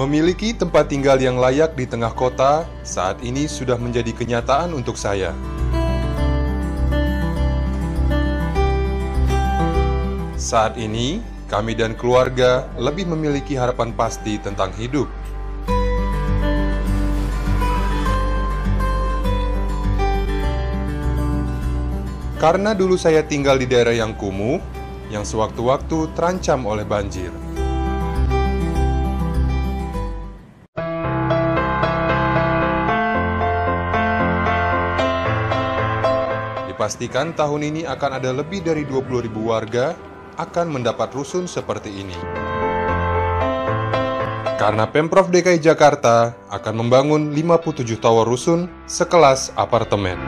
Memiliki tempat tinggal yang layak di tengah kota saat ini sudah menjadi kenyataan untuk saya. Saat ini, kami dan keluarga lebih memiliki harapan pasti tentang hidup. Karena dulu saya tinggal di daerah yang kumuh, yang sewaktu-waktu terancam oleh banjir. Dipastikan tahun ini akan ada lebih dari 20.000 warga akan mendapat rusun seperti ini. Karena Pemprov DKI Jakarta akan membangun 57 tower rusun sekelas apartemen.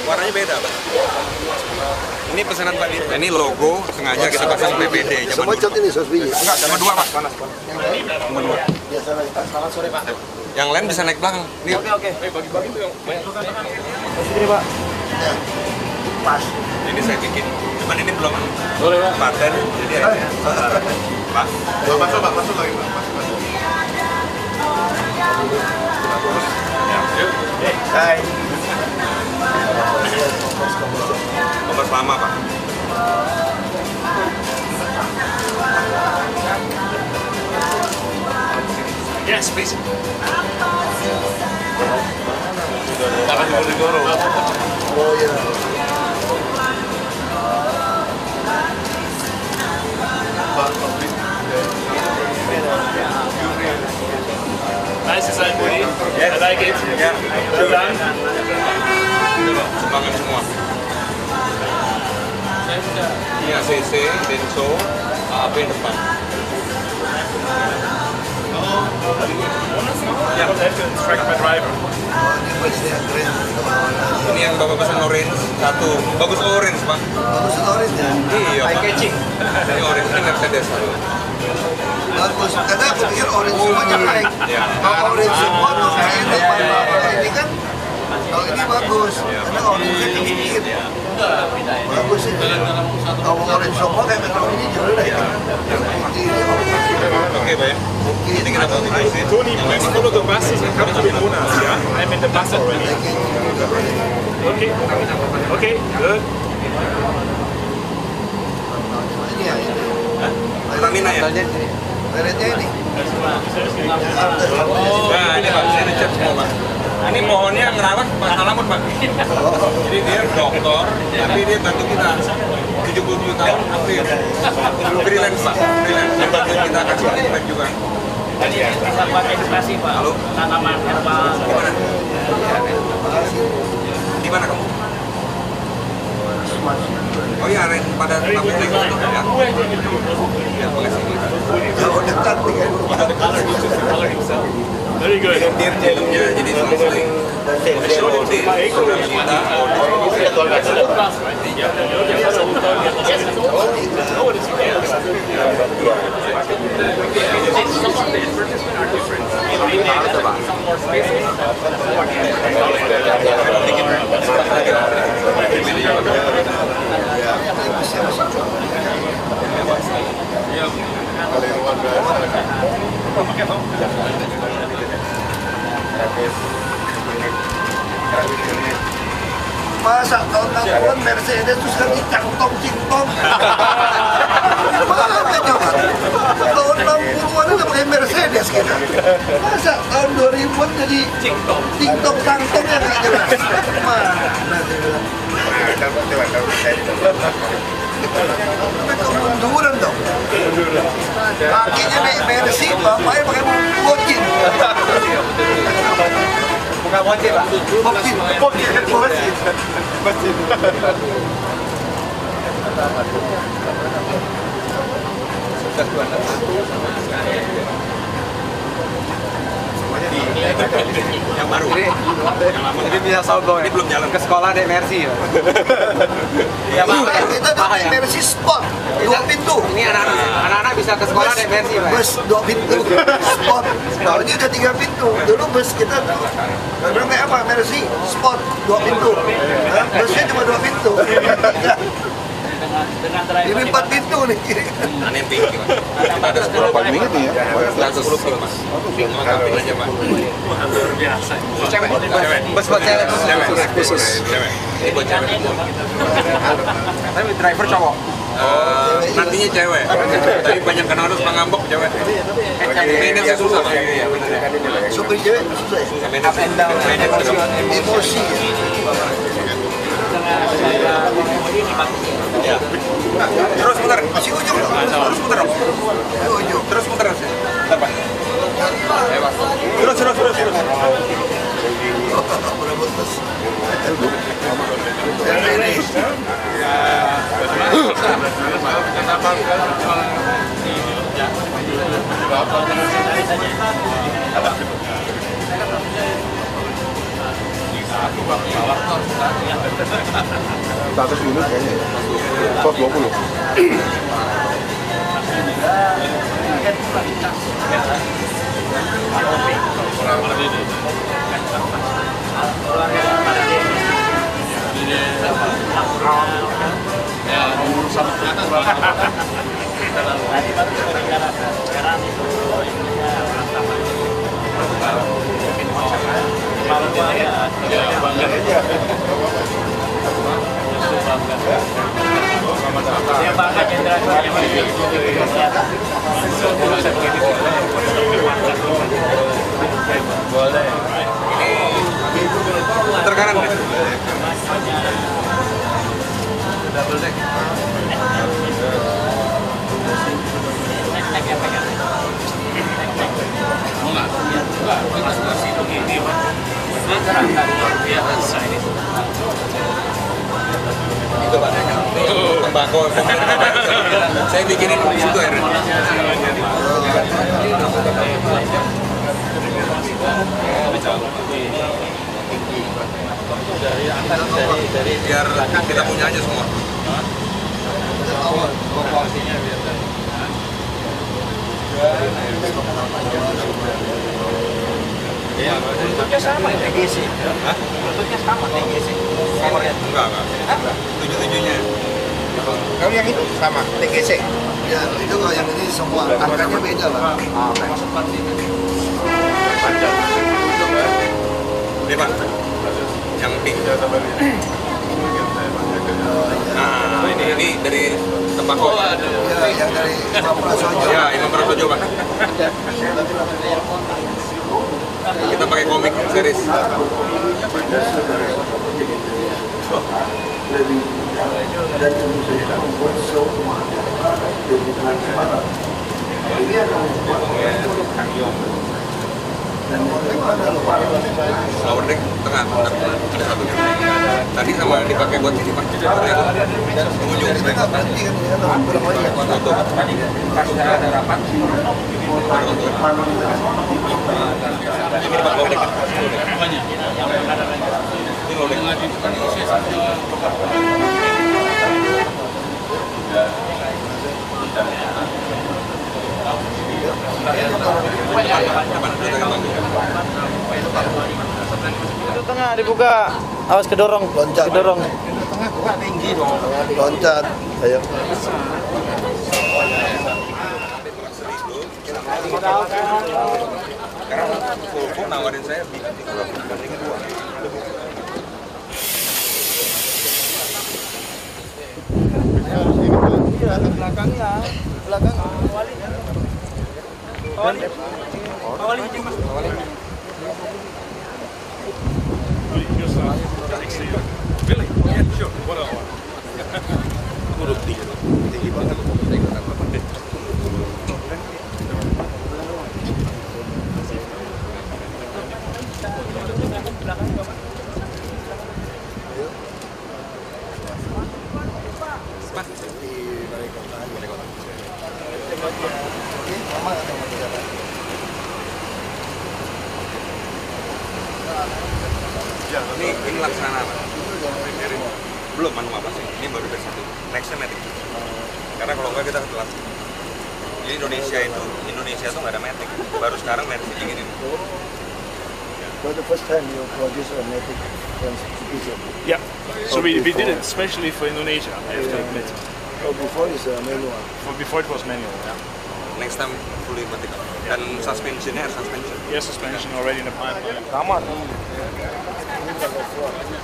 Warnanya beda, Pak. Ini pesanan Pak Dito. Ini logo sengaja kita pasang PPD. Semua cat ini sos biji. Enggak, cuma dua, Pak. Cuma dua. Selamat sore, Pak. Yang lain bisa naik belakang. Ini. Oke. Bagi-bagi tuh yang banyak. Sini, Pak. Ya. Pas. Ini saya bikin. Cuman ini belum Boleh, Pak. paten. Jadi ya. Pas. Masuk lagi, Pak. Hai. Kompos lama, Pak. Yes, please. Tangan dulu. Oh iya. Nice design, Woody. I like it. Well done. Sumbangan semua. Ini ACC, Denso, AP depan. Yeah, I have to instruct my driver. Ini yang Bapak pesan orange, satu. Bagus orange, Pak. Bagus orange ya. Iya, Pak. catching. Ini orange, ini Mercedes. Bagus. Karena aku pikir orange semuanya baik. Ya. Kalau orange semua tuh kayaknya depan. Ini kan kalau ini bagus. Karena orange-nya dikit. Bagus ini. Kalau orange semua kayak metro ini jelek ya. Yang putih ini orange. Oke, Pak ya. Ini kita tahu Tony, please follow the buses and come to the Monas, yeah? I'm in the bus already. Okay. Okay, good. Ini ya, ini. Pertamina ya? Mereknya ini. Nah, ini Pak, saya dicat semua, Pak. Ini pohonnya ngerawat Pak Salamun, Pak. Jadi dia dokter, tapi dia bantu kita. 77 tahun aktif. Freelance, Pak. Freelance. Dia bantu kita kasih feedback juga. Jadi bisa buat edukasi, Pak. Halo? Tanaman herbal. Gimana? Di mana kamu? Oh iya, pada tapi naik motor ya? Ya, makasih. Jauh dekat nih kan. Very good. Dia jadi selang-seling. Masa tahun 60-an Mercedes terus kan dicangtong-cingtong. Gimana coba? Tahun 60-an udah pakai Mercedes kita. Masa tahun 2000-an jadi cingtong-cangtong yang nggak jelas. Mana dia bilang? Tapi kemunduran dong. Kakinya naik Mercy, bapaknya pakai bocin. Bukan bocil, Pak. Bocin. Yang baru. Jadi bisa sombong Ini belum jalan ke sekolah deh Mercy. Ya Pak. Kita udah Mercy Sport 2 pintu. Ini anak-anak bisa ke sekolah deh Mercy Pak. Bus 2 pintu Sport. Kalau ini udah 3 pintu. Dulu bus kita tuh namanya apa? Mercy Sport 2 pintu. Nah, busnya cuma 2 pintu. dengan driver Ini 4 pintu nih. Aneh yang tinggi, Pak. Kita ada 10 Paling tinggi nih ya. 10 ping, Mas. Ping lengkapin aja, Pak. luar biasa. Cewek. Bus buat cewek khusus. Cewek. Ini buat cewek semua. Tapi driver cowok. Nantinya cewek. Tapi banyak kena harus ngambek cewek. Mainnya susah, Pak. Supir cewek susah ya? Susah mainnya susah. Emosi. Dengan pengemudi ini bagus ya. Ya. Terus muter. Si ujung dong. Terus muter dong. Si ujung. Terus muter. Bentar, Pak. Ayo, Pak. Terus. Berebut bus. Ini. Status unit kayaknya. Pos 20. Dia bangga jenderal boleh. Terkanan. Double deck. Itu Pak, tembakau. Saya bikinin di situ air. Biar kita punya aja semua. Bentuknya sama ya TGC. Hah? Bentuknya sama TGC. Enggak. Tujuh-tujuhnya. Kalau yang itu sama TGC. Ya, itu kalau yang ini semua angkanya beda lah. Ini Pak, yang pink. Nah, ini dari tembakau. Ya, yang dari Imam Prasojo. Ya, Imam Prasojo Pak. Kita pakai komik series. Dan tentu saja membuat semua ini akan membuat Lower deck tengah, ada satu. Tadi sama dipakai buat ini Pak. Pengunjung. Kita nggak berhenti kan, ya, berapa ya? Tadi pas saya ada rapat. Ini Pak lower deck. Ini lower deck. Itu tengah dibuka. Awas kedorong. Loncat. Kedorong. Tengah buka tinggi dong. Loncat. Ayo. Sekarang Volvo nawarin saya di bandingin dua. Belakangnya. Belakang. Really? Yeah, sure. What else? Tinggi banget. Ini laksana Pak. Belum manual Pak sih. Ini baru versi 1. Nextnya matic. Karena kalau enggak kita telat. Jadi Indonesia tuh nggak ada matic. Baru sekarang matic begini. For the first time you produce a matic transmission. Yeah. So we did it especially for Indonesia, I have to admit. Oh, before is a manual. Before it was manual, yeah. Next time fully matic. Dan suspensionnya air suspension. Yeah, suspension already in the pipeline. Sama.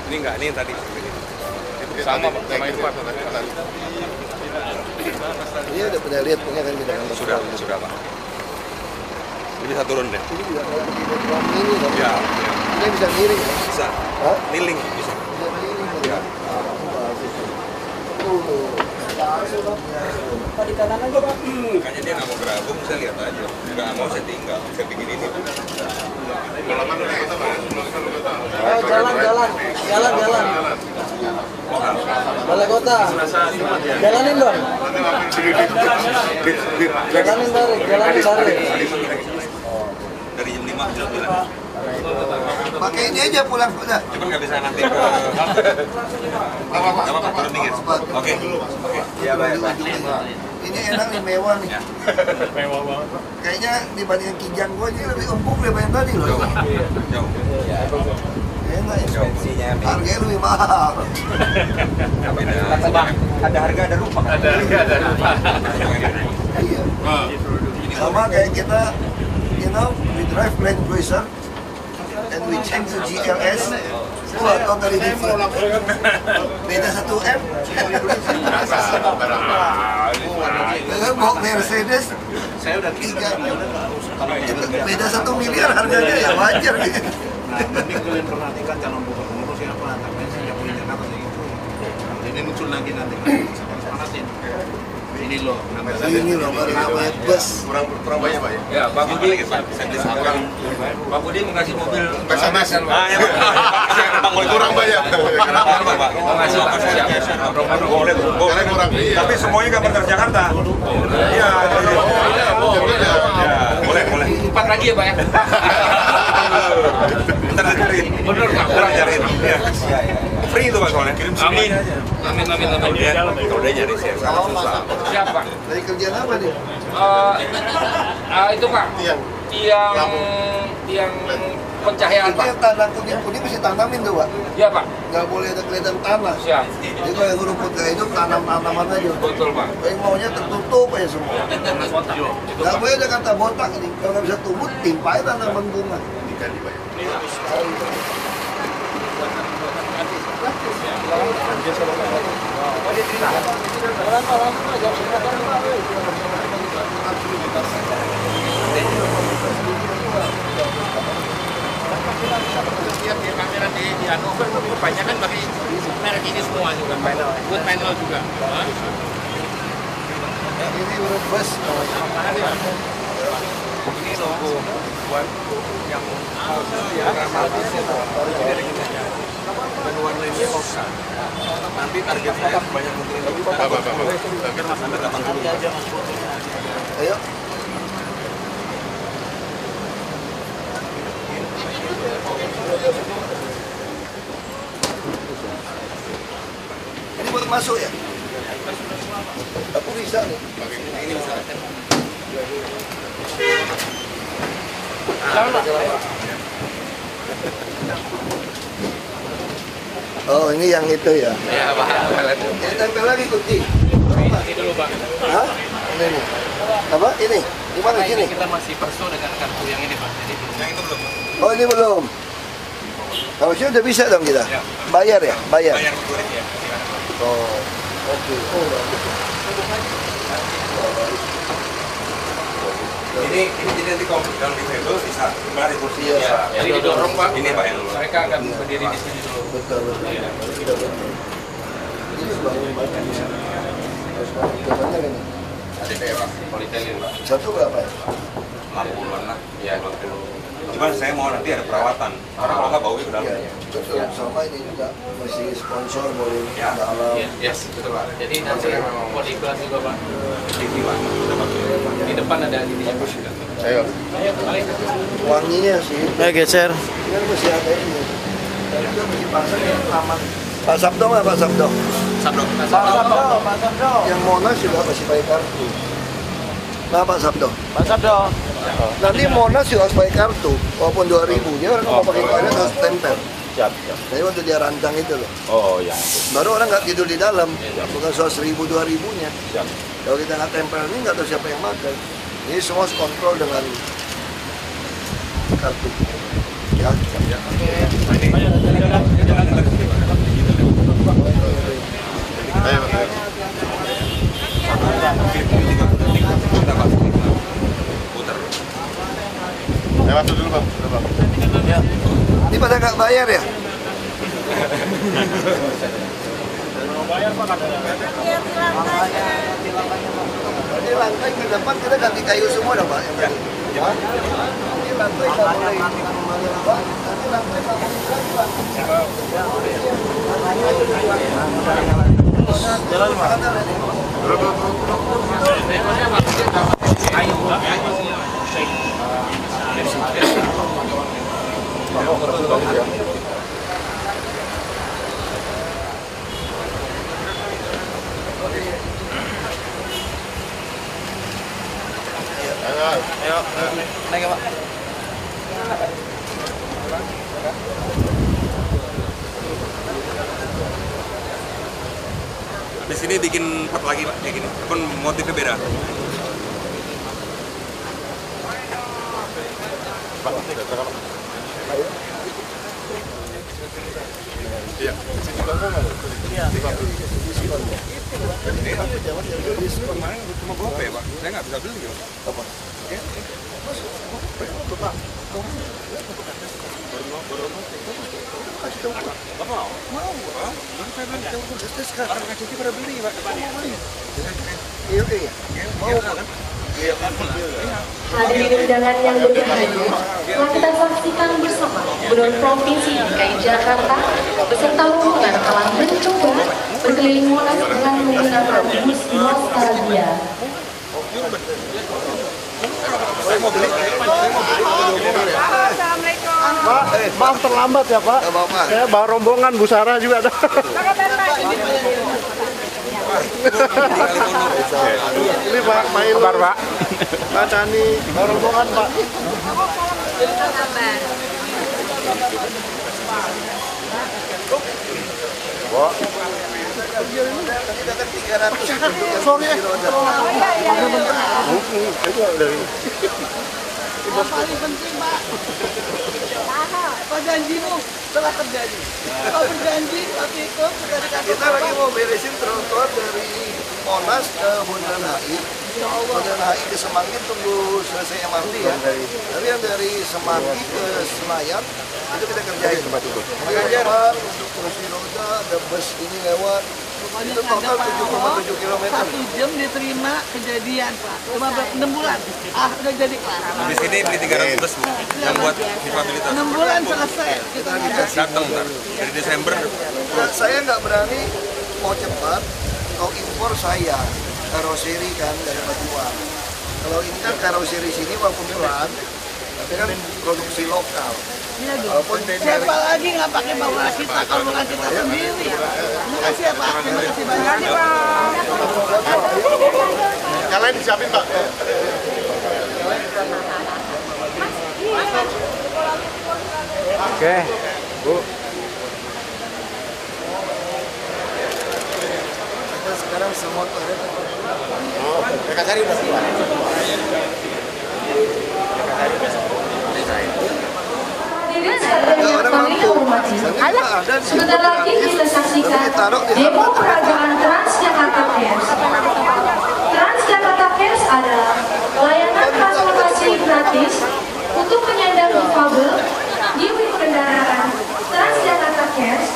Ini enggak, ini yang tadi. Sama Pak, sama itu Pak. Ini udah pernah lihat punya kan kita kan. Sudah Pak. Ini bisa turun deh. Ini juga kayak ini kan. Ya. Ini bisa miring kan? Bisa. Hah? Kniling bisa. Bisa miring kan? Ya. Di kanan aja Pak. Makanya dia nggak mau berabung, saya lihat aja. Nggak mau saya tinggal, saya bikin ini. Jalan. Balai kota. Jalanin dong. Jalanin tarik. Dari jam 5 ke jam 9. Pakai ini aja pulang udah. Cuman nggak bisa nanti ke halte. Apa turun dingin. Oke. Iya baik. Ini enak nih, mewah nih. Mewah banget Pak. Kayaknya dibandingin Kijang gua ini lebih empuk daripada yang tadi loh. Jauh. Enak ya. Bensinnya Harganya lebih mahal. kata Bang, ada harga ada rupa. Ada harga ada rupa. Iya. Sama kayak kita, you know, we drive Land Cruiser and we change to GLS. Wah, totally different. Beda 1 M. Dengan bawa Mercedes, saya udah 3. Beda 1 miliar harganya ya wajar gitu. Nanti kalian perhatikan calon gubernur siapa, tapi saya punya Jakarta gitu. Ini muncul lagi nanti, panasin. Ini loh, Ini loh baru namanya bus. kurang banyak Pak ya. Ya, Pak Budi, saya beli sekarang. Pak Budi mau ngasih mobil Pesanan. Ah, ya, Pak. Kurang banyak. Kenapa, Pak? Mau ngasih boleh. Karena kurang. Tapi semuanya gambar dari Jakarta. Iya. Boleh. 4 lagi ya Pak ya? Ntar dicariin. Bener Pak, ntar dicariin. Iya. Free itu Pak soalnya, kirim sini aja. Amin. Ya, kalau dia nyari sih sangat susah. Siap Pak. Dari kerjaan apa nih? Itu Pak, tiang pencahayaan Itu Pak. yang tanah kuning-kuning mesti tanamin tuh Pak. Iya Pak, Nggak boleh ada kelihatan tanah. siap. Jadi kalau yang rumput kayak itu tanam-tanaman aja. Betul Pak. Yang maunya tertutup aja semua. Nggak boleh ada kata botak ini. Kalau nggak bisa tumbuh, timpain tanaman bunga. Lihat ya kamera di Hannover kebanyakan pakai merek ini semua juga. Good panel juga. Ini urut bus. Ini logo buat yang dari kita ya. Dan warnanya Oksa. Nanti target saya sebanyak mungkin ini kita sampai 80. Ayo. Ini baru masuk ya? Aku bisa nih. Ini bisa. Oh, ini yang itu ya? Ya, Pak. Ini tempel lagi kunci. Ini dulu, Pak. Hah? Ini nih. Apa? Ini? Di mana sini? Kita masih perso dengan kartu yang ini, Pak. Jadi Yang itu belum. Oh, ini belum. Kalau sih udah bisa dong kita. Bayar ya? Bayar. Bayar kulit ya. Oh, oke. Oh, bagus. Ini jadi nanti kalau dalam disable bisa kembali kursi. Iya. jadi didorong, Pak. Ini Pak yang dulu. Mereka akan berdiri di sini dulu. Betul, betul. Betul, betul. Ini bangun banyak bisa. Terus banyak ini. Ada kayak Pak, politelin Pak. Satu berapa ya? 60-an lah. Iya, 60. Cuman saya mau nanti ada perawatan. Orang kalau nggak baunya ke dalam. Iya, betul. Sama ini juga masih sponsor boleh Ya. dalam. Yes, betul, Pak. Jadi nanti poliklas juga, Pak. Ini Pak. Di depan ada ini. Ayo. Wanginya sih. geser. Ini kan masih ada ini. Dan juga masih pasang yang aman. Pak Sabdo nggak Pak Sabdo? Sabdo. Pak Sabdo. Yang Monas juga masih pakai kartu. Nah Pak Sabdo. Pak Sabdo. Nanti Monas juga harus pakai kartu. Walaupun 2.000 dia orang kalau pakai kartu harus tempel. Siap. Jadi waktu dia rancang itu loh. Oh ya. Baru orang nggak tidur di dalam. Bukan soal 1.000-2.000-nya. Siap. Kalau kita nggak tempel ini nggak tahu siapa yang makan. Ini semua harus kontrol dengan kartu. Ya. Masuk dulu Bang. Ini pada nggak bayar ya? Ini lantai ke depan kita ganti kayu semua dong Pak? Yang tadi? Ini lantai nggak boleh. Pak, nanti lantai nggak boleh. Jalan Pak. Ayo. Naik Pak. Di sini bikin pot lagi Pak, kayak gini. Pun motifnya beda. Iya. Kemarin cuma gope ya Pak, saya nggak bisa beli ya. Apa? Bapak mau? Mau. Baru saya bilang orang kecil pada beli Pak. Iya oke ya? Mau kan? Hadirin undangan yang berbahagia, telah kita saksikan bersama Gubernur Provinsi DKI Jakarta beserta rombongan telah mencoba berkeliling Monas dengan menggunakan bus nostalgia. Pak, maaf terlambat ya Pak. Nggak apa-apa. Saya bawa rombongan Bu Sarah juga ada. Ini Pak Mail. Pak. Pak Cani, bawa rombongan Pak. Pak. Tadi datang 300. Sorry ya. Paling penting Pak. Apa janjimu telah terjadi? Kau berjanji waktu itu sudah dikasih Kita lagi mau beresin trotoar dari Monas ke Bundaran HI. Bundaran HI ke Semanggi tunggu selesai MRT ya. Tapi yang dari Semanggi ke Senayan itu kita kerjain. Kerjaan untuk kursi roda, ada bus ini lewat. Pokoknya Itu total ada 7,7 kilometer. 1 jam diterima kejadian, Pak. Cuma 6 bulan. Udah jadi kelas. Di sini beli 300 bus Bu, yang buat difabilitas. 6 bulan selesai. Kita Datang ntar, dari Desember. Saya nggak berani mau cepat, kalau impor saya karoseri kan dari batuan. Kalau ini kan karoseri sini walaupun pelan, tapi kan produksi lokal. Iya dong. Walaupun Siapa lagi nggak pakai bawa kita kalau bukan kita sendiri? Terima kasih ya Pak. Terima kasih banyak. Yang lain disiapin Pak. Oke, Bu. kita sekarang semua ada. Mereka cari udah keluar. Sebentar lagi kita saksikan demo peragaan Transjakarta Cares. Transjakarta Cares adalah layanan transportasi gratis untuk penyandang difabel di unit kendaraan Transjakarta Cares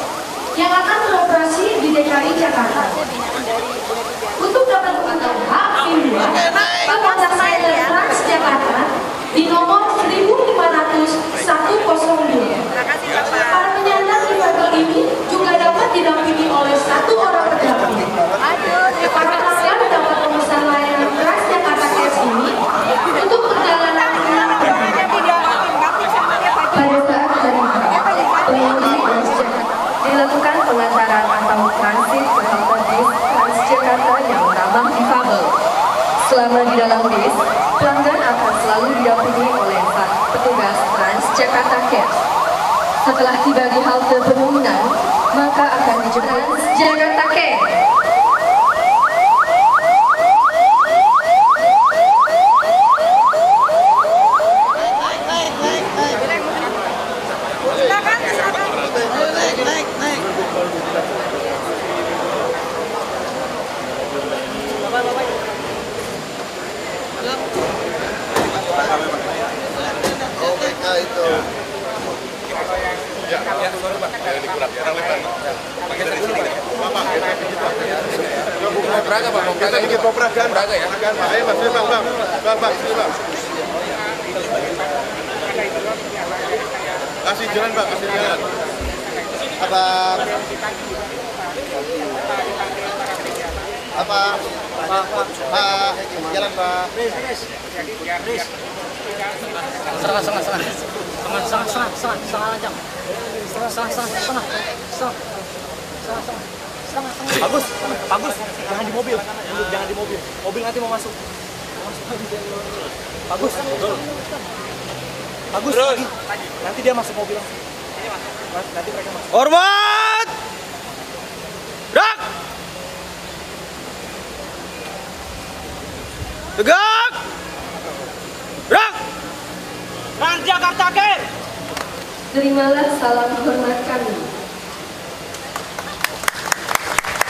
yang akan beroperasi di DKI Jakarta. Untuk dapat mengetahui hak pilih, kontak center Transjakarta di nomor 1500102. Para penyandang difabel ini juga dapat didampingi oleh 1 orang pendamping. Para pelanggan dapat memesan layanan Transjakarta Cares ini untuk perjalanan pada saat pengemudi Transjakarta dilakukan pengantaran atau transit ke halte bis Transjakarta yang ramah difabel. Selama di dalam bis, pelanggan akan selalu didampingi oleh petugas Transjakarta Cares. Setelah tiba di halte penurunan, maka akan dijemput Transjakarta Cares. Itu. Ya, sorry Pak. Dikurang lebar. Pakai dari sini gitu. Bapak, mau Braga Pak, mau Braga dikit mau Braga ya. Ayo Mas, sini Bang, sini Bang. Kasih jalan Pak, kasih jalan. Pak, jalan Pak. Bagus, jangan di mobil, mobil nanti mau masuk. Bagus, terus. Nanti dia masuk mobil. Nanti mereka masuk. Hormat! Gerak! Tegak! Gerak! Transjakarta Cares! Terimalah salam hormat kami.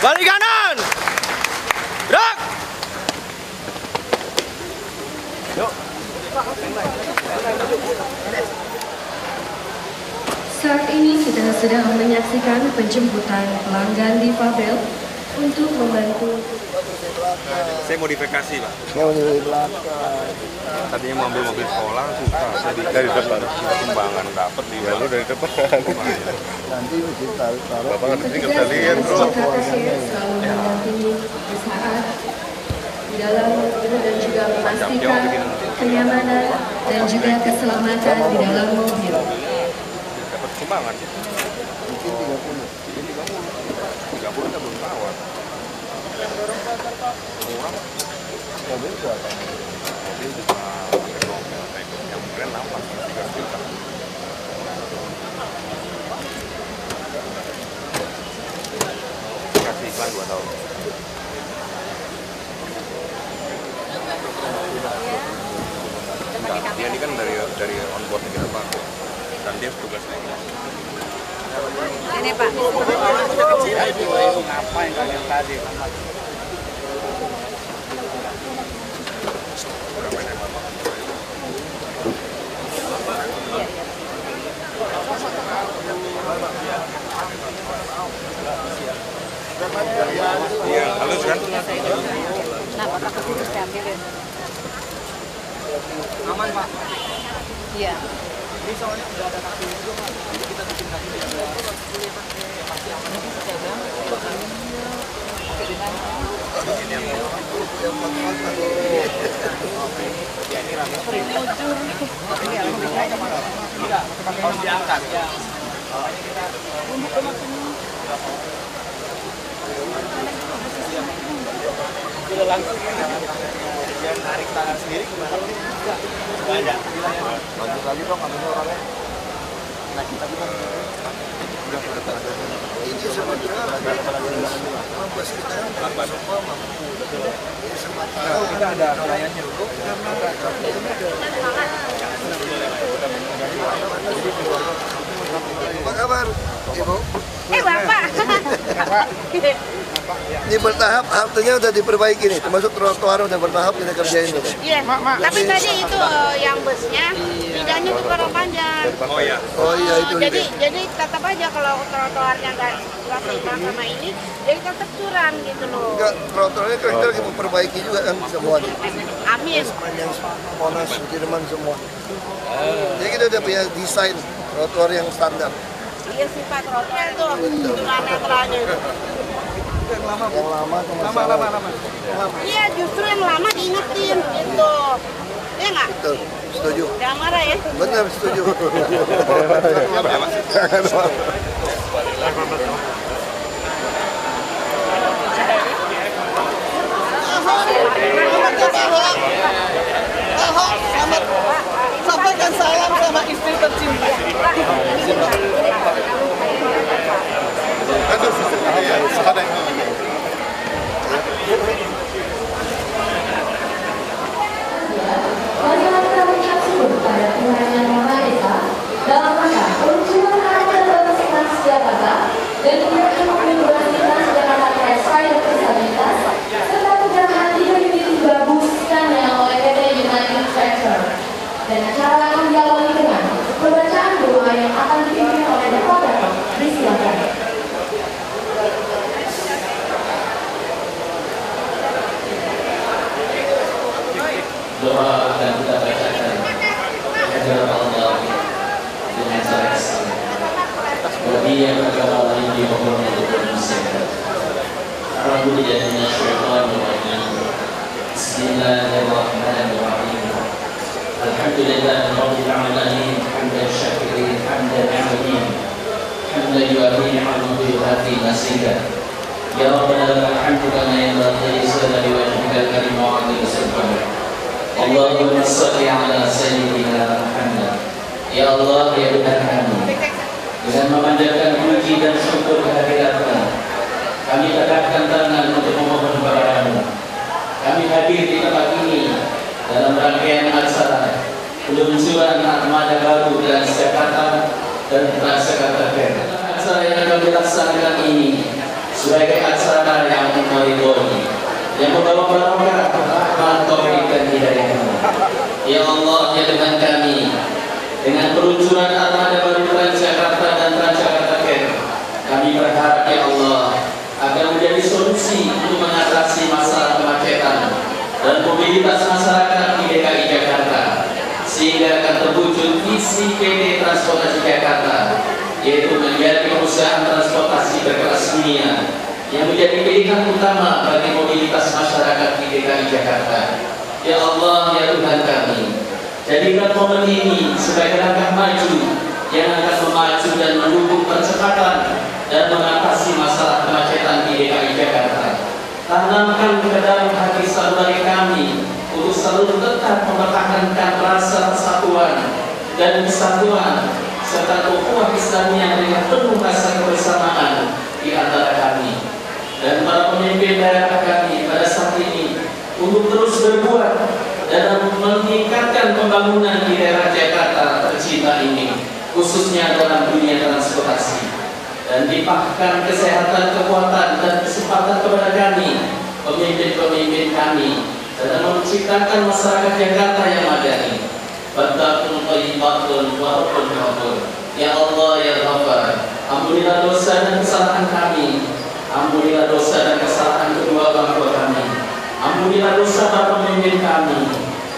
Balik kanan! Gerak! Yuk. Saat ini kita sedang menyaksikan penjemputan pelanggan difabel untuk membantu. Saya modifikasi Pak. Mau di belakang. Tadinya mau ambil mobil sekolah susah. Saya Dari depan. timbangan dapat di Ya lu dari depan. Nanti kita taruh. Bapak kan ini nggak Petugas bisa lihat bro. Transjakarta Cares selalu mendampingi di saat di dalam mobil dan juga memastikan kenyamanan dan juga keselamatan di dalam mobil. dapat sumbangan. Mungkin 30. 30 kita belum tawar. Mobil berapa? Mobil bisa pakai novel, yang keren nampak 3 juta. Kasih iklan 2 tahun. Enggak, dia ini kan dari onboardnya kita Pak. Dan dia tugas lagi. Ini Pak. Ngapain kalian tadi? Iya, halus kan? Nah, kotak kecil terus diambilin. Aman, Pak. Iya. Ini soalnya udah ada kaki juga, Pak. Jadi kita bikin kaki juga. Pasti aman. Ini saya bilang, oke, dengan Harus diangkat. Sudah langsung yang tarik tangan sendiri gimana? Nggak ada. Lanjut lagi dong, ambil orangnya. Nah, kita bilang udah ini sebenarnya membuat kita semua mampu. Kita ada layarnya dulu. Apa kabar, Ibu? Bapak. Ini bertahap, haltenya udah diperbaiki nih, termasuk trotoar udah bertahap kita kerjain tuh. Iya, tapi tadi itu yang busnya lidahnya tuh kurang panjang. Oh iya. Oh iya itu. Jadi tetap aja kalau trotoarnya nggak seimbang sama ini, jadi tetap curam gitu loh. Enggak, trotoarnya kita lagi memperbaiki juga kan semua nih. Amin. Sepanjang Monas, Sudirman semua. Jadi kita udah punya desain trotoar yang standar. Iya sih Pak, trotoar itu tunanetranya itu. Yang lama tuh masalah. Iya, justru yang lama diingetin gitu. Iya nggak? Betul, setuju. Jangan marah ya. Benar, setuju. Sampaikan salam sama istri tercinta. Bagaimana tersebut pada penggunaan nama desa dalam rangka peluncuran harga batas Transjakarta dan penyelenggaraan operasi Transjakarta Raya Disabilitas serta penyerahan 3 unit baguskan yang oleh PT United Tractor. Dan acara akan diawali dengan pembacaan doa yang akan dipimpin oleh Bapak. Disilakan. Doa akan kita bacakan kepada Allah dengan cara Islam. Bagi yang beragama lain di mohon untuk bermusyawarah. Alhamdulillah minasyaitonir rajim. Bismillahirrahmanirrahim. Alhamdulillahirabbil alamin. Hamdan syakirin, hamdan hamidin. Hamdan yu'afi ni'amahu yu'afi nasidah. Ya Rabbana lakal hamdu kama yanbaghi li jalali wajhikal karim wa 'azimi sultanik. Allahumma shalli ala sayyidina Muhammad. Ya Allah, ya Tuhan kami, dengan memanjatkan puji dan syukur kehadirat-Mu, kami tegakkan tangan untuk memohon kepada-Mu. Kami hadir di tempat ini dalam rangkaian acara peluncuran armada baru Transjakarta dan Transjakarta Fair. Acara yang kami laksanakan ini sebagai acara yang meridhoi, yang membawa barokah, rahmat, taufik dan hidayah-Mu. Ya Allah, ya Tuhan kami, dengan peluncuran armada baru Transjakarta dan Transjakarta Fair, kami berharap ya Allah agar menjadi solusi untuk mengatasi masalah kemacetan dan mobilitas masyarakat di DKI Jakarta, sehingga akan terwujud visi PT Transportasi Jakarta, yaitu menjadi perusahaan transportasi berkelas dunia yang menjadi pilihan utama bagi mobilitas masyarakat di DKI Jakarta. Ya Allah, ya Tuhan kami, jadikan momen ini sebagai langkah maju yang akan memacu dan mendukung percepatan dan mengatasi masalah kemacetan di DKI Jakarta. Tanamkan ke dalam hati saudari kami untuk selalu tetap mempertahankan rasa persatuan dan kesatuan serta ukhuwah Islamiyah dengan penuh rasa kebersamaan di antara kami. Dan para pemimpin daerah kami pada saat ini untuk terus berbuat dalam meningkatkan pembangunan di daerah Jakarta tercinta ini, khususnya dalam dunia transportasi, dan limpahkan kesehatan, kekuatan, dan kesempatan kepada kami, pemimpin-pemimpin kami, dalam menciptakan masyarakat Jakarta yang madani. Batakun thayyibatun wa rabbun ghafur. Ya Allah, ya Ghaffar, ampunilah dosa dan kesalahan kami, Ampunilah dosa dan kesalahan kedua orang tua kami. Ampunilah dosa para pemimpin kami.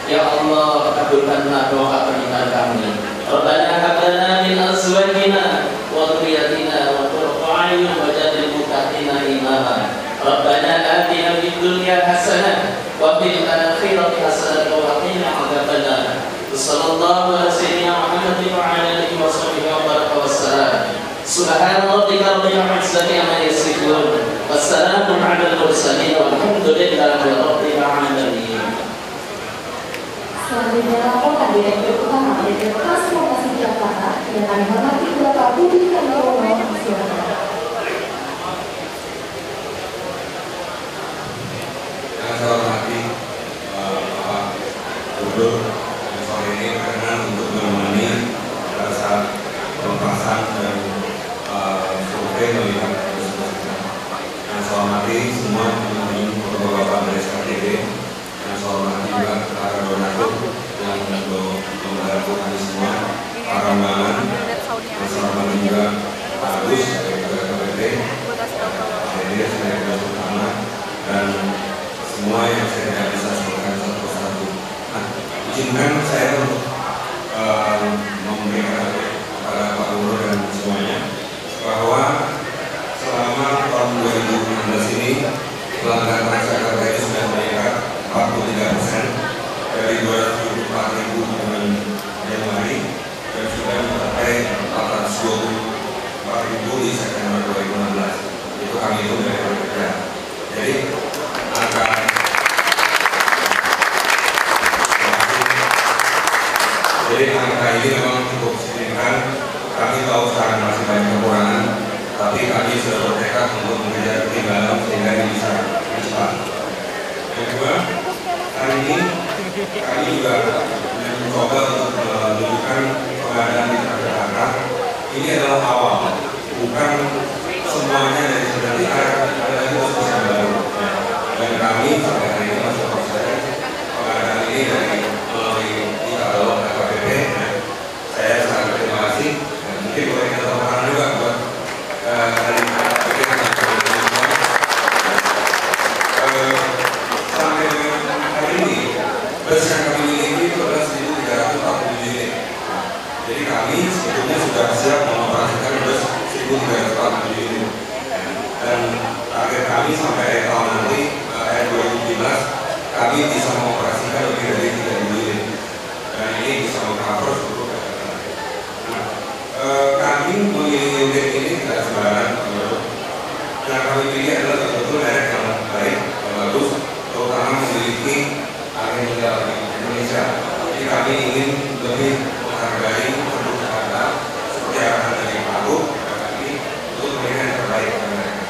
Ya Allah, kabulkanlah doa pernikahan kami. Rabbana hab lana min azwajina wa dhurriyyatina qurrata a'yun waj'alna muttaqina imama. Rabbana atina fid dunya hasanah wa fil akhirati hasanah wa qina adzabannar. Sallallahu ala sayyidina Muhammadin wa ala alihi wa sahbihi wa baraka wassalam. Subhana rabbika rabbil izzati amma yasifun. Wassalamun ala al-mursalin walhamdulillahi rabbil alamin. Selanjutnya laporan Direktur Utama PT Transportasi Jakarta yang kami hormati Bapak Budi Karyono, silakan. Yang saya hormati Bapak Gubernur sore ini berkenan untuk menemani pada saat pelepasan dan survei melihat proses-prosesnya. Yang saya hormati semua teman-teman Bapak dari SKTD. Yang saya hormati juga para donatur yang membantu kami semua, para undangan. Yang saya hormati juga Pak Agus dari KPP, Pak Hedi dari Direktur Utama, dan semua yang saya tidak bisa sebutkan satu persatu. Nah, izinkan saya untuk memberikan kepada Pak Gubernur dan semuanya bahwa selama tahun 2016 ini pelanggan Transjakarta ini sudah meningkat 43% dari 274.000 bulan Januari dan sudah mencapai 424.000 di September 2016. Itu kami itu dari kerja. Jadi angka ini memang cukup signifikan. Kami tahu sekarang masih banyak kekurangan, tapi kami sudah bertekad untuk mengejar ketinggalan sehingga ini bisa cepat. Yang kedua, hari ini kami juga mencoba untuk menunjukkan pengadaan di Jakarta. Ini adalah awal, bukan semuanya dari sebenarnya ada lagi proses yang baru. Dan kami sampai hari ini masih proses pengadaan ini dari melalui dialog KPP. Saya sangat terima kasih. Mungkin boleh kita temukan juga buat dari KPP sampai dengan hari ini bus yang kami miliki itu adalah 1.347 unit. Jadi kami sebetulnya sudah siap mengoperasikan bus 1.347 unit. Dan target kami sampai tahun nanti akhir 2017 kami bisa mengoperasikan lebih dari 3.000 unit. Dan ini bisa meng-cover seluruh kami memilih unit ini tidak sembarangan. Yang kami pilih adalah betul-betul merek yang baik, yang bagus, terutama memiliki agen modal di Indonesia. Jadi kami ingin lebih menghargai produk Jakarta seperti arahan dari Pak Gub kami untuk memberikan yang terbaik kepada mereka.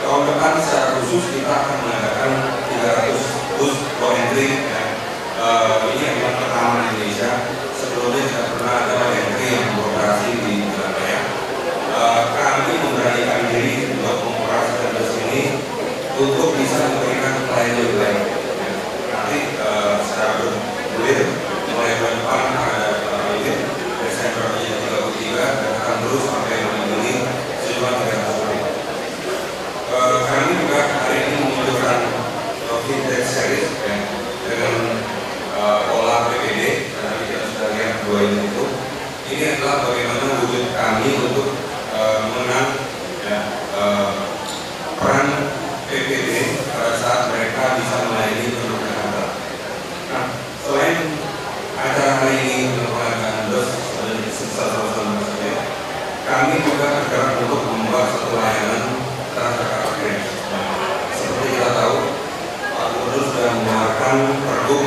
Tahun depan secara khusus kita akan mengadakan 300 bus low entry. Ini yang pertama di Indonesia. Sebelumnya tidak pernah ada low entry yang beroperasi di Surabaya. Kami memberanikan diri untuk mengoperasikan bus ini untuk bisa memberikan pelayanan lebih baik. Nanti secara bergulir mulai bulan depan ada unit Desember 33 dan akan terus sampai menjadi sejumlah 300 unit. Kami juga hari ini meluncurkan vintage series dengan pola PPD. Karena kita sudah lihat dua ini itu. Ini adalah bagaimana wujud kami untuk mengenang peran PPD pada saat mereka bisa melayani penduduk Jakarta. Nah, selain acara hari ini untuk pengadaan bus dan sukses-sukses saja, kami juga bergerak untuk membuat satu layanan Transjakarta Gratis. Seperti kita tahu, Pak Gubernur sudah mengeluarkan Pergub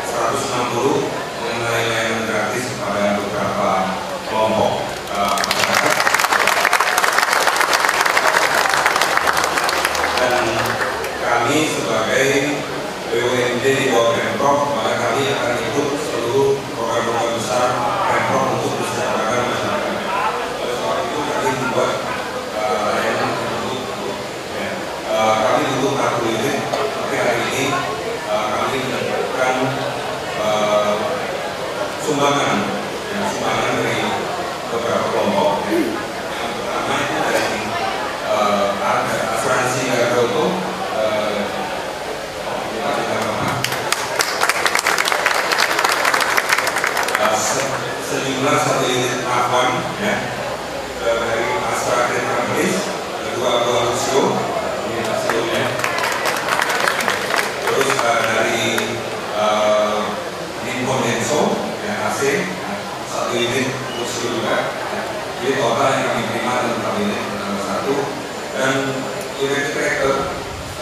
160 mengenai layanan gratis kepada beberapa kelompok masyarakat. Dan kami sebagai BUMD di bawah Pemprov, maka kami akan ikut seluruh program-program besar Pemprov untuk mensejahterakan masyarakat. Oleh sebab itu kami membuat layanan untuk kami untuk kartu unit, tapi hari ini kami mendapatkan sumbangan dari beberapa kelompok. Yang pertama itu dari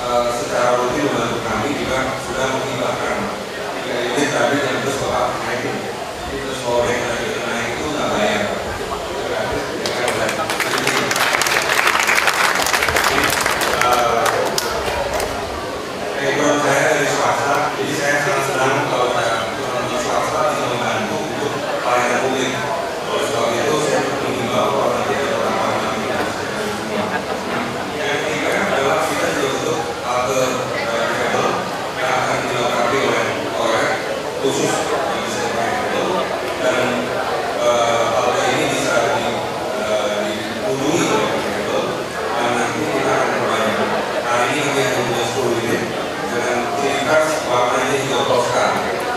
secara rutin membantu kami juga sudah menghibahkan 3 unit tadi yang terus Bapak naikin. Terus kalau yang naik itu nggak bayar. Background saya dari swasta, jadi saya sangat senang kalau ada teman-teman swasta bisa membantu untuk pelayanan publik. Oleh sebab itu saya mengimbau kalau nanti ada orang-orang yang ketiga adalah kita juga untuk halte kabel yang akan dilengkapi oleh khusus yang bisa dipakai kabel, dan halte ini bisa dipenuhi oleh kabel, dan nanti kita akan perbanyak. Hari ini kami ada 10 unit dengan ciri khas warnanya juga Tosca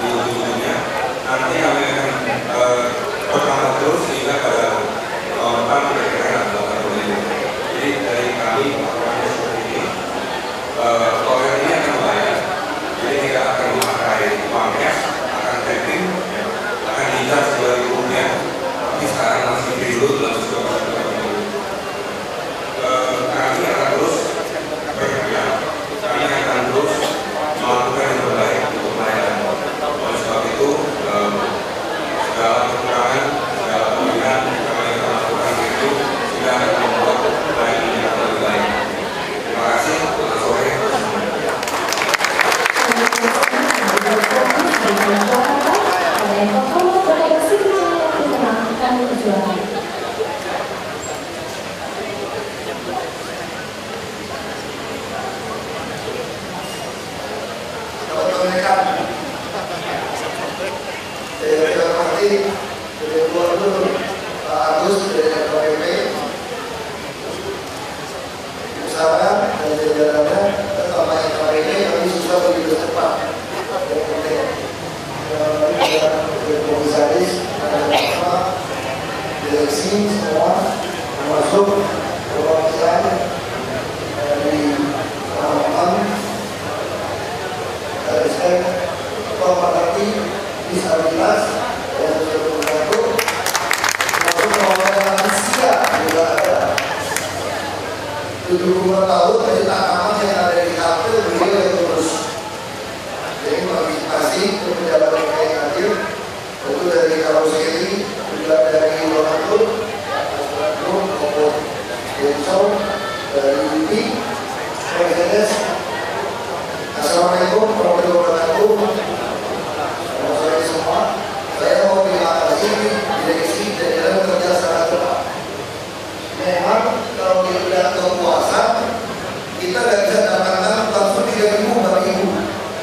di ujung-ujungnya. Nanti kami akan bertambah terus sehingga pada tahun depan kira-kira ada 80 unit. Jadi dari kami warnanya seperti ini. Toilet ini akan bayar, jadi tidak akan memakai uang cash, akan tapping, akan dicat Rp2.000, tapi sekarang masih free dulu dalam sebuah kami akan terus berkarya, kami akan terus melakukan yang terbaik untuk pelayanan. Oleh sebab itu, segala kekurangan, segala kelebihan kami akan lakukan itu sehingga akan membuat pelayanan yang lebih baik. Terima kasih. Selamat sore. Assalamualaikum warahmatullahi wabarakatuh. Selamat sore semua. Saya mau terima kasih direksi dan jalan kerja sangat cepat. Memang kalau kita ke puasa, kita nggak bisa dapatkan langsung 3.000 bagi ibu.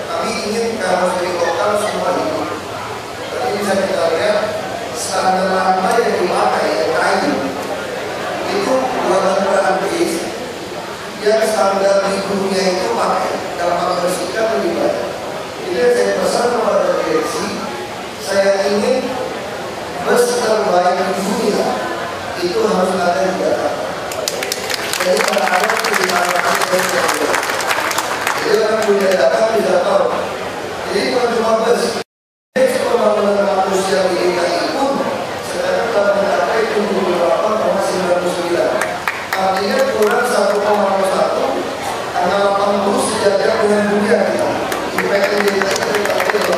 Kami ingin kalau dari lokal semua ibu. Tapi bisa kita lihat standar lama yang dipakai yang kayu itu buatan Perancis yang standar ibunya itu pakai dampak bersihkan lebih baik. Jadi saya pesan kepada direksi, saya ingin bus terbaik di dunia itu harus ada di Jakarta. Jadi kadang-kadang jadi orang punya data bisa tahu. Jadi bukan cuma bus. Pembangunan manusia di DKI pun sekarang telah mencapai 78,99. Artinya kurang 1,01 angka 80 sejajar dengan dunia kita. Impact di DKI itu sampai 80.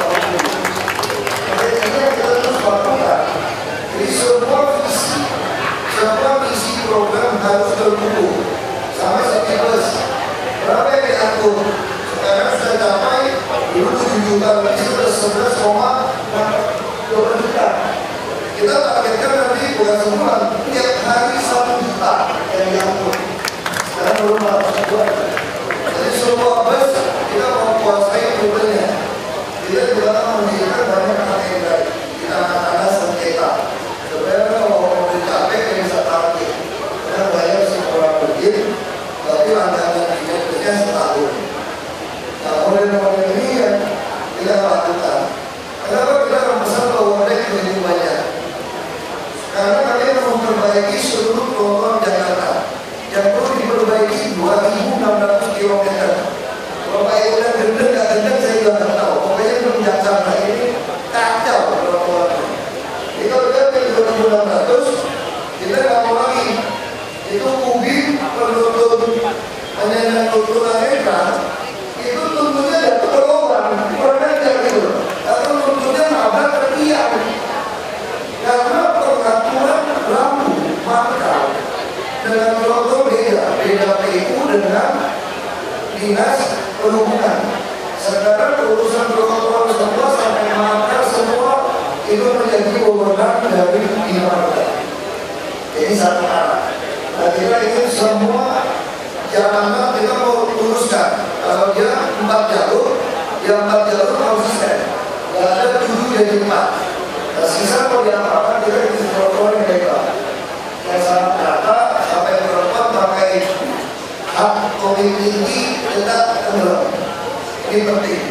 Makanya kita terus lakukan. Jadi semua visi program harus terhubung sama seperti bus. Berapa yang diatur? Sekarang sudah capai dulu 7 juta, lagi sudah 11,2 juta. Kita targetkan nanti bukan sebulan, tiap hari 1 juta yang diatur. Sekarang belum harus buat. Jadi semua bus kita mau kuasai rutenya. Kita juga akan menjadikan banyak agenda di tangan-tangan sengketa. Sebenarnya kalau mau dicapai kita bisa target. Karena bayar sekolah begin, tapi rancangan kinerjanya setahun. Nah, oleh ini yang kita lakukan. Kenapa kita memesan powerbank lebih banyak? Karena kalian memperbaiki seluruh program Jakarta yang perlu diperbaiki 2.600 km. Kalau Pak Ibu dan gendeng nggak gendeng saya juga nggak tahu. Pokoknya belum Jakarta ini kacau program. Jadi kalau kita ke 2.600 kita nggak mau lagi. Itu ubin penutup Hanya tunanetra itu tentunya jatuh ke lubang, kurang ajar gitu. Atau tentunya nabrak ke tiang. Karena pengaturan lampu mangkal dengan protokol beda PU dengan dinas perhubungan. Sekarang urusan protokol semua sampai mangkal semua itu menjadi wewenang dari Dimarga. Ini satu arah. Nah, kita ingin semua jalanan kita mau luruskan. Kalau dia 4 jalur, yang 4 jalur konsisten. Nggak ada 7 jadi 4. Nah, sisa mau diapakan kita ingin protokol yang baik. Yang sangat rata sampai berapa pakai hak komit tinggi tetap tenggelam. Ini penting.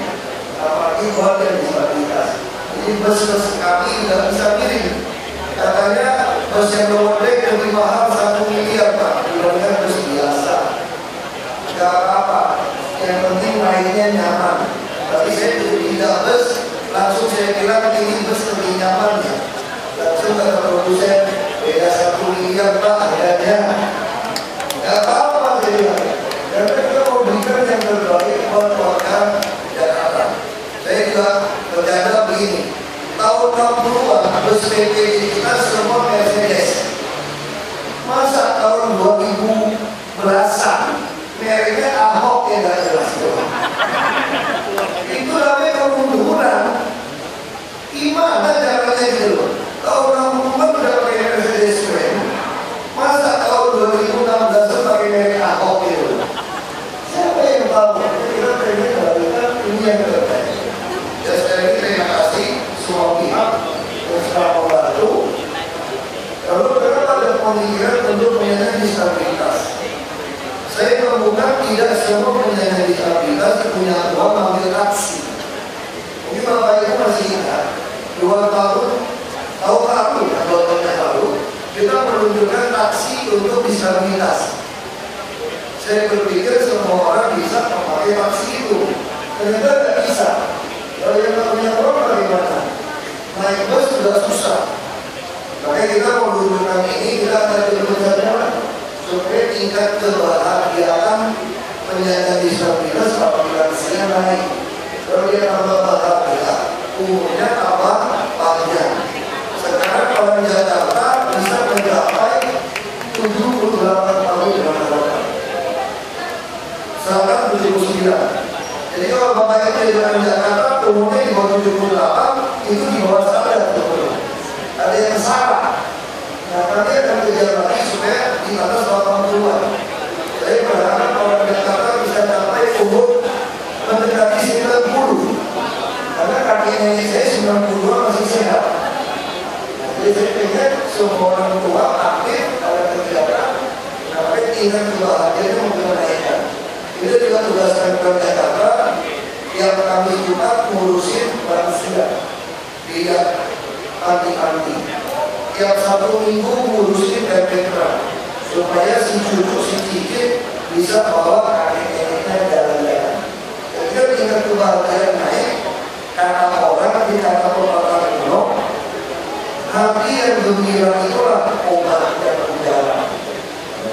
Apalagi buat yang disabilitas. Jadi bus-bus kami nggak bisa miring. Katanya bus yang lower deck lebih mahal 1 miliar Pak dibandingkan bus biasa. Gak apa-apa. Yang penting naiknya nyaman. Tapi saya tidak bus, langsung saya bilang ini bus lebih nyaman ya. Langsung kata produsen beda 1 miliar Pak harganya. Gak apa-apa saya bilang. Karena kita mau berikan yang terbaik buat warga Jakarta. Saya juga bercanda begini. Tahun 60-an bus PPJ kita semua Mercedes. Masa tahun 2000 belasan mereknya Ahok yang gak jelas. Itu namanya kemunduran. Gimana caranya gitu? Tahun 60-an udah pakai Mercedes keren. Masa tahun 2016 itu pakai merek Ahok gitu? Siapa yang tahu? Kita pengen melakukan ini yang terbaik. Ya sekali lagi terima kasih semua pihak yang telah membantu. Lalu kenapa ada pemikiran untuk penyandang disabilitas? Saya menemukan tidak semua penyandang disabilitas punya uang mengambil taksi. Mungkin Bapak Ibu masih ingat 2 tahun lalu, 2 tahun yang lalu kita menunjukkan taksi untuk disabilitas. Saya berpikir semua orang bisa memakai taksi itu. Ternyata tidak bisa. Kalau yang tidak punya uang bagaimana? Naik bus sudah susah. Makanya kita mau menunjukkan ini, kita akan bekerja supaya tingkat kebahagiaan penyandang disabilitas apabila lansia naik. Kalau dia tambah bahagia, umurnya tambah panjang. Sekarang orang Jakarta bisa mencapai 78 tahun dengan harapan. Sekarang 79. Jadi kalau Bapak Ibu di dalam Jakarta umurnya di bawah 78, itu di bawah sadar. Ada yang salah. Nah, nanti akan kejar lagi supaya di atas 80-an. Saya berharap orang Jakarta bisa sampai umur mendekati 90. Karena kakek nenek saya 92 masih sehat. Jadi saya pengen semua orang tua aktif, ada kegiatan, sampai tingkat kebahagiaan untuk menaikkan. Itu juga tugas Pemprov Jakarta yang kami juga ngurusin lansia, tidak anti-anti. Tiap 1 minggu ngurusin PPK supaya si cucu si cicit bisa bawa kakek-neneknya jalan-jalan. Ketika tingkat kebahagiaan naik, kata orang di kata pepatah kuno, hati yang gembira itulah obat yang berjalan.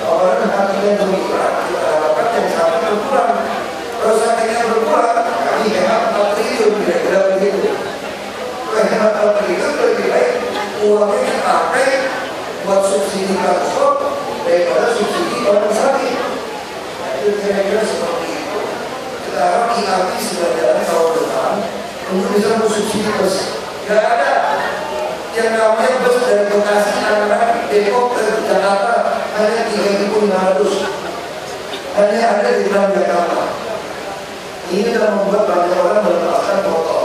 Orang hati yang gembira kita harapkan yang sangat berkurang. Kalau sakitnya berkurang, kami hemat 4 triliun kira-kira begitu. Hemat 4 triliun lebih baik uangnya dipakai buat subsidi transport daripada subsidi orang sakit. Itu kira-kira seperti itu. Kita harap IAP sudah jalan tahun depan untuk bisa bersubsidi bus. Tidak ada yang namanya bus dari Bekasi anak Depok ke Jakarta hanya 3.500. Hanya ada di dalam Jakarta. Ini telah membuat banyak orang melepaskan motor.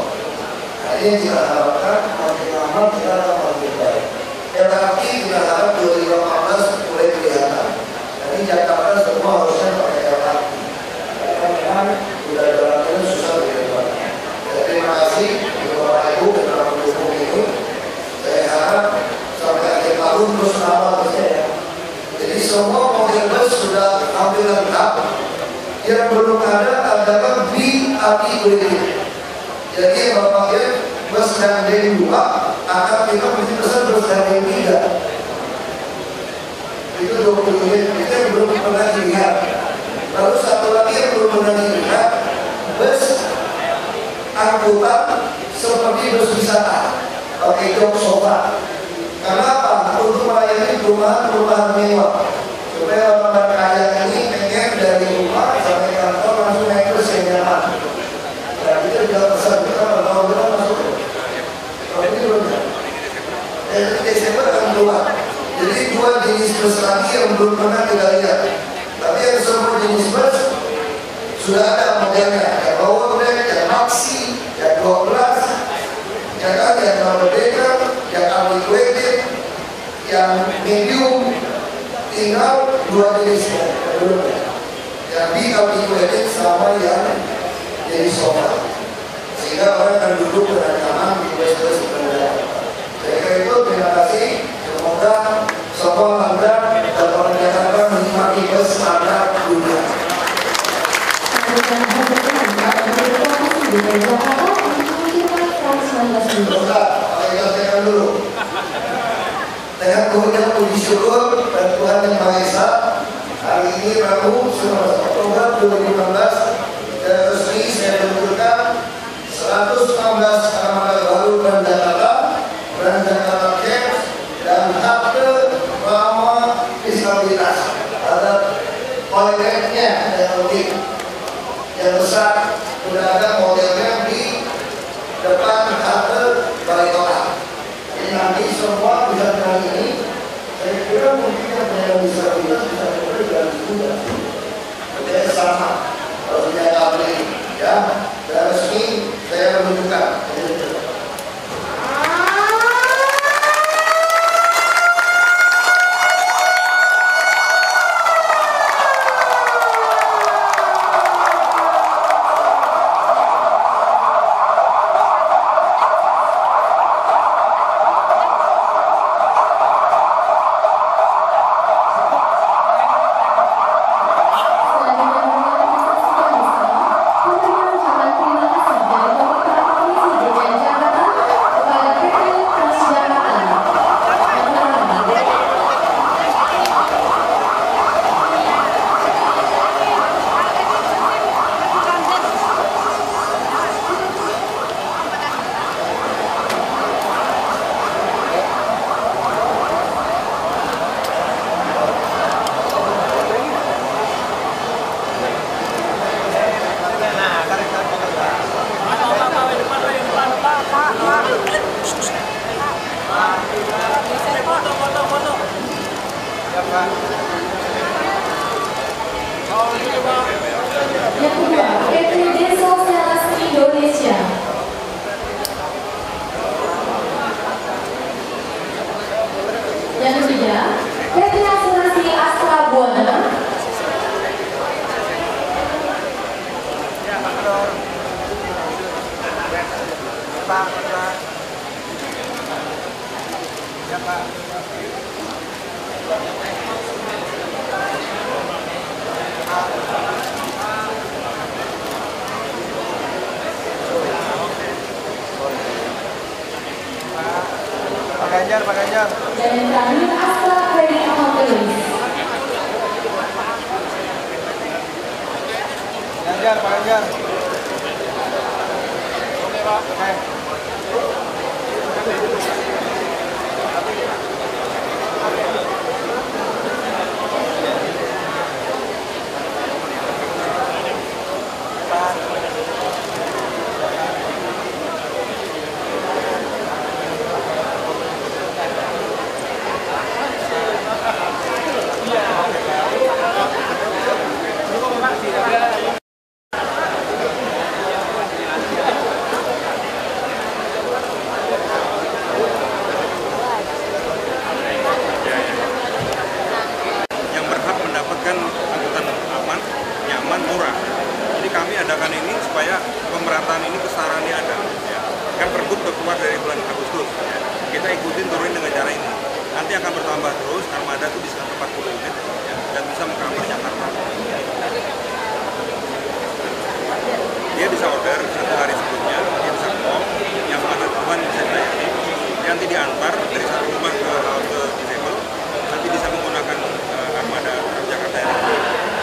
Nah, ini yang kita harapkan makin lama kita akan makin baik. LRT kita harap 2018 mulai kelihatan. Jadi Jakarta semua harusnya pakai LRT. Karena memang sudah jalannya susah berjalannya. Terima kasih Bapak Ibu yang telah mendukung ini. Saya harap sampai akhir tahun terus awal saya. Jadi semua mobil bus sudah hampir lengkap. Yang belum ada adalah BAT Bridge. Jadi Bapak Ibu bus gandeng 2 akan kita mesti pesan bus gandeng 3. Itu 20 unit, itu yang belum pernah dilihat. Lalu satu lagi yang belum pernah dilihat, bus angkutan seperti bus wisata pakai jok sofa. Kenapa? Untuk melayani perumahan mewah, supaya orang kaya ini pengen dari rumah sampai kantor langsung naik bus yang nyaman. Nah, kita juga pesan kita kalau kita masuk. Kalau ini belum. Dari Desember akan keluar. Jadi 2 jenis bus lagi yang belum pernah kita lihat. Tapi yang semua jenis bus sudah ada modelnya. Yang power deck, yang maxi, yang 12, yang double decker, yang unliquidated, yang medium. Tinggal 2 jenisnya. Yang di unliquidated sama yang jadi sofa. Sehingga orang akan duduk dengan nyaman di bus-bus berbeda. Jadi itu terima kasih. Semoga semua lancar dan orang Jakarta menikmati bus standar dunia. Dulu. Dengan kemudian puji syukur dan Tuhan Yang Maha Esa, hari ini Rabu 19 Oktober 2016 dan resmi saya meluncurkan 116 armada baru Grand Jakarta, Grand Jakarta Camp, dan halte ramah disabilitas. Ada toiletnya yang besar, sudah ada modelnya di depan halte Balai Kota. Jadi nanti semua bisa dengan ini, saya kira mungkin yang disabilitas bisa dengan juga. Jadi sama, kalau punya kabel ya, dan resmi saya menunjukkan. Yang kedua, PT Sosialis Indonesia. Yang ketiga, PT Asuransi Astra Buana. Pak Ganjar. Dan yang terakhir, Astra Credit Company. Ganjar, Pak Ganjar. Oke, Pak. Oke. pemerataan ini kesetaraan ada. Ya. Kan Pergub udah keluar dari bulan Agustus. Ya. Kita ikutin turunin dengan cara ini. Nanti akan bertambah terus, armada itu bisa 40 unit ya, dan bisa mengcover Jakarta. Dia bisa order 1 hari sebelumnya, dia bisa call, yang mana Tuhan bisa dilayani. Nanti diantar dari satu rumah ke halte disable, nanti bisa menggunakan armada Jakarta ini,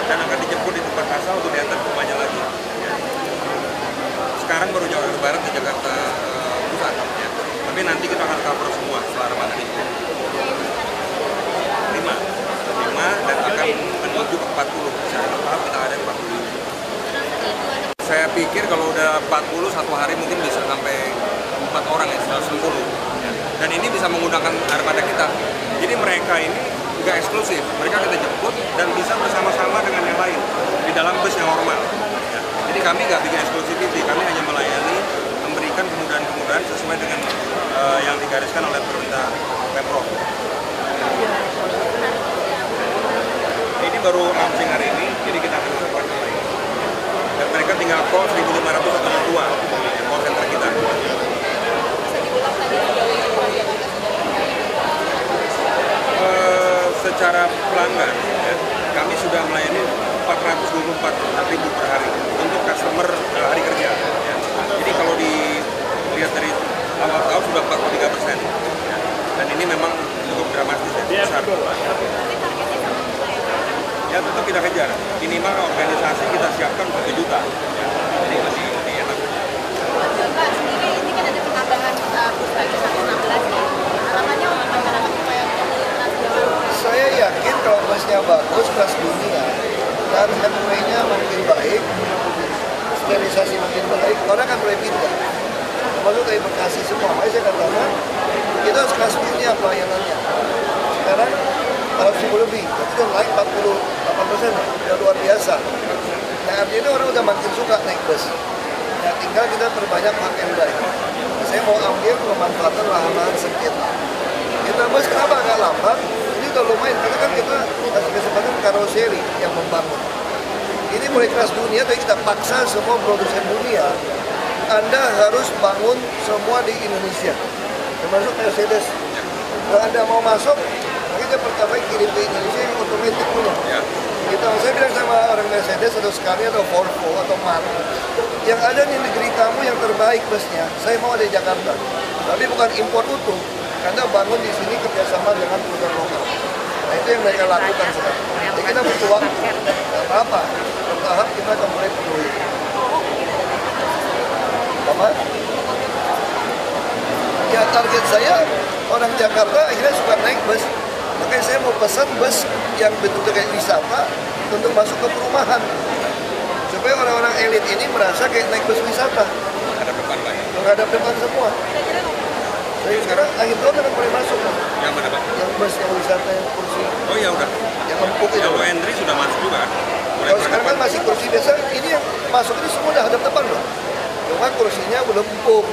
dan akan dijemput di tempat sekarang baru Jakarta Barat dan Jakarta Pusat ya. Tapi nanti kita akan cover semua setelah Ramadan itu. 5 dan akan menuju ke 40. Secara bertahap kita ada 40. Saya pikir kalau udah 40 satu hari mungkin bisa sampai 4 orang ya, 110. Dan ini bisa menggunakan armada kita. Jadi mereka ini nggak eksklusif, mereka kita jemput dan bisa bersama-sama dengan yang lain di dalam bus yang normal. Ya. Jadi kami nggak bikin eksklusiviti, kami hanya melayani, memberikan kemudahan-kemudahan sesuai dengan yang digariskan oleh perintah Pemprov. Ini baru launching hari ini, jadi kita akan support lagi. Dan mereka tinggal call 1.500 atau 2 call center kita. Secara pelanggan, ya, kami sudah melayani 424.000 per hari untuk customer hari kerja. Ya. Jadi kalau dilihat dari awal tahun sudah 43%. Ya. Dan ini memang cukup dramatis ya, besar. Ya tetap kita kejar. Minimal organisasi kita siapkan 1 juta. Ya. Jadi masih lebih enak. Pak sendiri ini kan ada penambahan bus lagi 116 ya. Harapannya untuk masyarakat supaya saya yakin kalau busnya bagus, kelas dunia, dan handway-nya makin baik, sterilisasi makin baik, orang akan mulai pindah. Termasuk dari Bekasi semua. Makanya saya katakan, kita harus kelas dunia pelayanannya. Sekarang 100.000 lebih, itu naik 48%, udah luar biasa. Nah artinya orang udah makin suka naik bus. Nah tinggal kita perbanyak park and ride. Saya mau ambil pemanfaatan lahan-lahan sengketa. Kita bus kenapa agak lambat? Udah lumayan, karena kan kita kasih kesempatan karoseri yang membangun. Ini mulai kelas dunia, tapi kita paksa semua produsen dunia, Anda harus bangun semua di Indonesia, termasuk Mercedes. Kalau Anda mau masuk, kita pertama kirim ke Indonesia yang otomatis dulu. Saya bilang sama orang Mercedes atau Scania atau Volvo atau Mark, yang ada di negeri kamu yang terbaik busnya, saya mau ada di Jakarta, tapi bukan impor utuh. Anda bangun di sini kerjasama dengan perusahaan lokal. Nah itu yang mereka lakukan sekarang. Jadi kita butuh waktu. Tidak apa-apa. Bertahap kita akan mulai penuhi. Apa? Ya target saya orang Jakarta akhirnya suka naik bus. Makanya saya mau pesan bus yang betul-betul kayak wisata untuk masuk ke perumahan. Supaya orang-orang elit ini merasa kayak naik bus wisata. Ada depan Pak ya? Menghadap depan semua. Jadi sekarang akhir tahun akan mulai masuk. Yang mana Pak? Yang bus yang wisata yang kursi. Oh ya udah. Yang empuk itu. Yang low entry sudah masuk juga kan? Kalau sekarang kan masih kursi biasa, ini yang masuk ini semua udah hadap depan loh. Cuma kursinya belum empuk.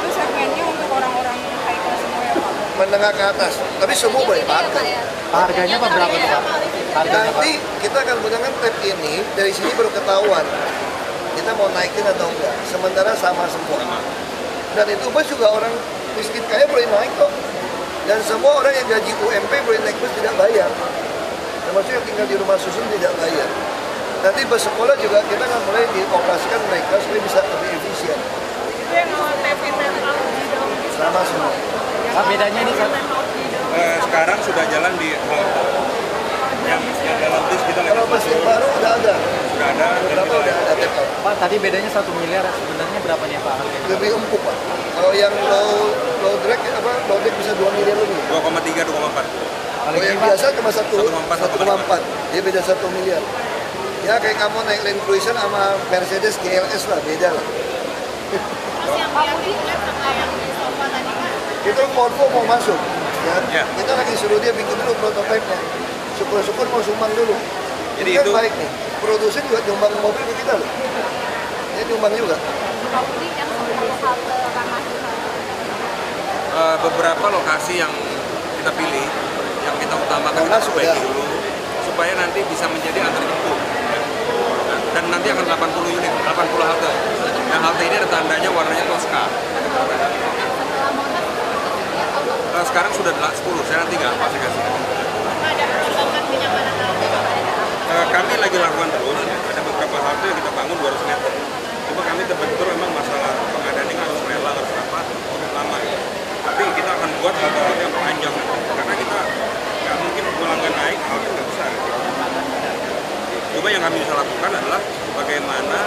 itu segmennya untuk orang-orang high class semua ya Pak? Menengah ke atas, tapi semua boleh pakai. Harganya apa berapa tuh Pak? Nanti kita akan gunakan tab ini, dari sini baru ketahuan kita mau naikin atau enggak. Sementara sama semua. Dan itu bus juga orang miskin kaya boleh naik kok. Dan semua orang yang gaji UMP boleh naik bus tidak bayar. Termasuk yang tinggal di rumah susun tidak bayar. Nanti bus sekolah juga kita akan mulai dioperasikan mereka supaya bisa lebih efisien. Itu yang TV mental Sama semua. Pak bedanya ini kan? Sekarang sudah jalan di yang dalam bis kita Kalau bus yang baru udah ada. sudah ada. Berapa udah ada TPL. Pak tadi bedanya 1 miliar, sebenarnya berapa nih Pak harganya? Lebih empuk Pak. Kalau yang low drag low drag bisa 2 miliar lebih. 2,3, 2,4. Kalau yang biasa cuma 1,4. Dia beda 1 miliar. Ya kayak kamu naik Land Cruiser sama Mercedes GLS lah, beda lah. yang dilihat sama yang di sofa tadi Pak? Itu Volvo mau masuk. Ya. Kita lagi suruh dia bikin dulu prototipe-nya. Syukur-syukur mau sumbang dulu. Jadi kan itu baik nih. Produsen juga nyumbang mobil ke kita loh. Dia nyumbang juga. Audi yang sebelum halte Ramah-Ramah. Beberapa lokasi yang kita pilih, yang kita utamakan kita perbaiki dulu, supaya nanti bisa menjadi antar jemput. Dan nanti akan 80 unit, 80 halte. Dan halte ini ada tandanya warnanya Tosca. Sekarang sudah 10, saya nanti nggak pasti kasih. Ada perkembangan kenyamanan halte Kami lagi lakukan terus, ada beberapa halte yang kita bangun 200 meter. Cuma kami terbentur memang masalah pengadaan ini harus rela, harus apa, cukup lama ya. Tapi kita akan buat halte-halte yang panjang, karena kita nggak mungkin pelanggan naik, halte nggak besar. Cuma yang kami bisa lakukan adalah bagaimana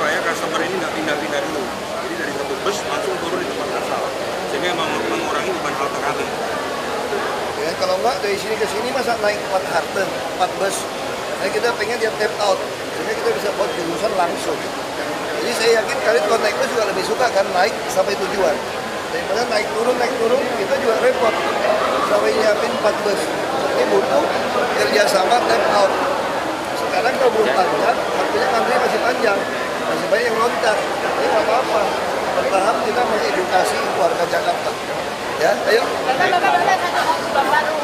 supaya customer ini nggak pindah-pindah dulu. Jadi dari satu bus langsung turun di tempat asal, sehingga mengurangi beban halte kami. Ya, kalau nggak dari sini ke sini masa naik 4 halte, 4 bus. Nah, kita pengen dia tap out, sehingga kita bisa buat jurusan langsung. Jadi saya yakin kalian kalau naik bus juga lebih suka kan naik sampai tujuan. Daripada naik turun, kita juga repot. Sampai nyiapin 4 bus. Ini butuh kerjasama tap out. Sekarang kalau belum panjang, artinya antri masih panjang. Masih banyak yang loncat. Ini nggak apa-apa. Bertahap kita mengedukasi warga Jakarta. Ya, ayo. Bapak, satu Bapak